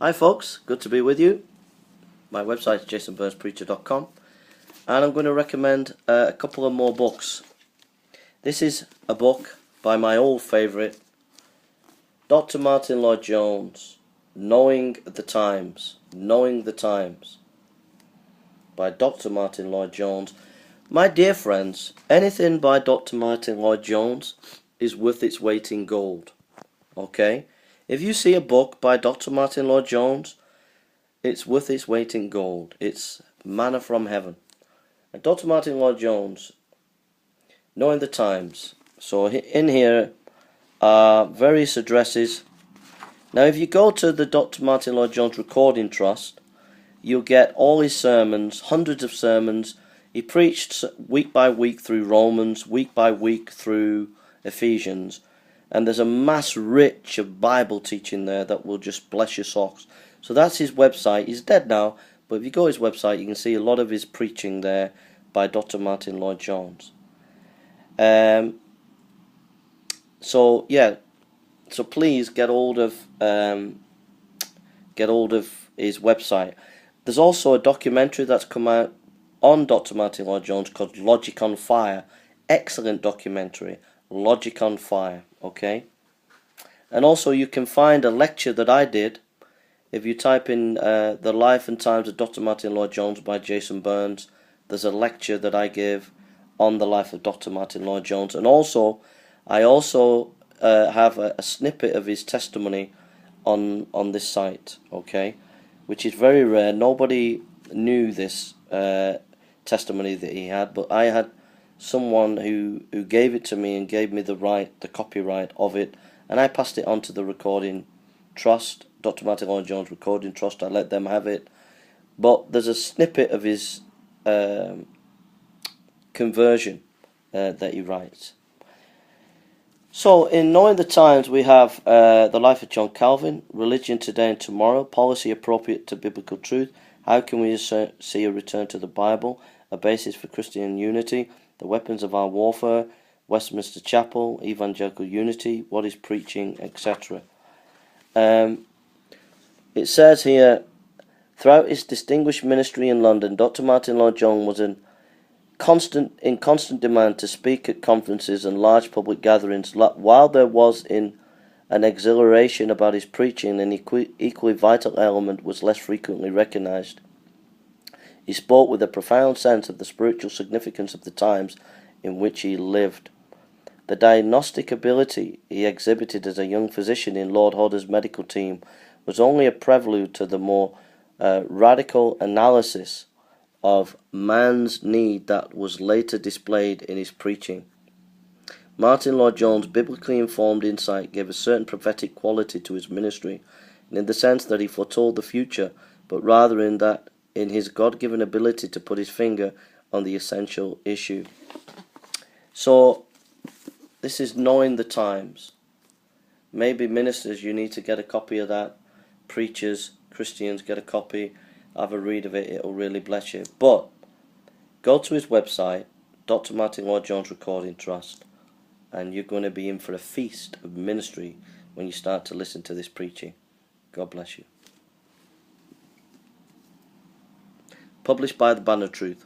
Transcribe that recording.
Hi folks, good to be with you. My website is jasonburnspreacher.com, and I'm going to recommend a couple of more books. This is a book by my old favourite, Dr. Martin Lloyd Jones, Knowing the Times, by Dr. Martin Lloyd Jones. My dear friends, anything by Dr. Martin Lloyd Jones is worth its weight in gold. Okay? If you see a book by Dr. Martin Lloyd Jones, it's worth its weight in gold. It's manna from heaven. And Dr. Martin Lloyd Jones, Knowing the Times. So in here are various addresses. Now if you go to the Dr. Martin Lloyd Jones Recording Trust, you'll get all his sermons, hundreds of sermons. He preached week by week through Romans, week by week through Ephesians. And there's a mass rich of Bible teaching there that will just bless your socks. So that's his website. He's dead now, but if you go to his website, you can see a lot of his preaching there by Dr. Martin Lloyd Jones. So please get hold of his website. There's also a documentary that's come out on Dr. Martin Lloyd Jones called Logic on Fire. Excellent documentary, Logic on Fire. Okay, and also you can find a lecture that I did if you type in The Life and Times of Dr. Martin Lloyd Jones by Jason Burns. There's a lecture that I give on the life of Dr. Martin Lloyd Jones, and also I have a snippet of his testimony on this site. Okay, which is very rare. Nobody knew this testimony that he had, but I had someone who gave it to me and gave me the copyright of it, and I passed it on to the Recording Trust, Dr. Martin Lloyd Jones Recording Trust. I let them have it, but there's a snippet of his conversion that he writes. So in Knowing the Times we have The Life of John Calvin, Religion Today and Tomorrow, Policy Appropriate to Biblical Truth, How Can We See a Return to the Bible, A Basis for Christian Unity, The Weapons of Our Warfare, Westminster Chapel, Evangelical Unity, What is Preaching, etc. It says here, throughout his distinguished ministry in London, Dr. Martin Lloyd Jones was in constant demand to speak at conferences and large public gatherings. While there was an exhilaration about his preaching, an equally vital element was less frequently recognized. He spoke with a profound sense of the spiritual significance of the times in which he lived. The diagnostic ability he exhibited as a young physician in Lord Hodder's medical team was only a prelude to the more radical analysis of man's need that was later displayed in his preaching. Martin Lloyd Jones' biblically informed insight gave a certain prophetic quality to his ministry, and in the sense that he foretold the future, but rather in his God-given ability to put his finger on the essential issue. So, this is Knowing the Times. Maybe ministers, you need to get a copy of that. Preachers, Christians, get a copy. Have a read of it. It'll really bless you. But go to his website, Dr. Martin Lloyd Jones Recording Trust, and you're going to be in for a feast of ministry when you start to listen to this preaching. God bless you. Published by the Banner of Truth.